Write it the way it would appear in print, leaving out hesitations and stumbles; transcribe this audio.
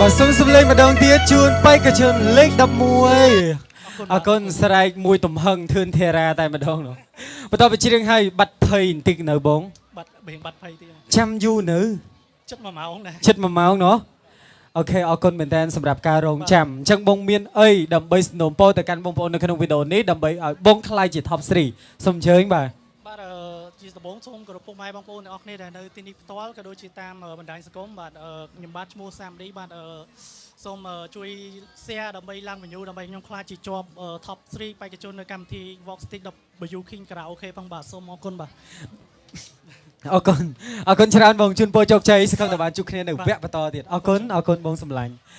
បាទសូមសម្លេងម្ដងទៀតជូនបេក្ខជនលេខ11អរគុណស្រែកមួយទំហឹងធឿនធារាតែម្ដងនោះបន្តទៅជ្រៀងឲ្យបាត់ភ័យបន្តិចនៅបងបាត់បេងបាត់ភ័យទៀតចាំយូរនៅចិត្ត1ម៉ោងដែរចិត្ត1ម៉ោងណោះអូខេអរគុណមែនតើសម្រាប់ការរងចាំអញ្ចឹងបងមានអីដើម្បីสนំពោទៅកាន់បងប្អូននៅក្នុងវីដេអូនេះដើម្បីឲ្យបងថ្លៃជា Top 3សូមអញ្ជើញបាទបាទជាដំបូងសូមគោរពពុកម៉ែបងប្អូនទាំងអស់គ្នាដែលនៅទីនេះផ្ទាល់ក៏ដូចជាតាមបណ្ដាញសង្គមបាទខ្ញុំបាទឈ្មោះសាមឌីបាទសូមជួយ share ដើម្បីឡើង view ដើម្បីខ្ញុំខ្លាចជាជាប់ Top 3បេក្ខជននៅកម្មវិធី Vox Stick W King Karaoke ផងបាទសូមអរគុណបាទអរគុណច្រើនបងជូនពរជោគជ័យសង្ឃឹមតែបានជួបគ្នានៅវគ្គបន្តទៀតអរគុណបងសម្លាញ់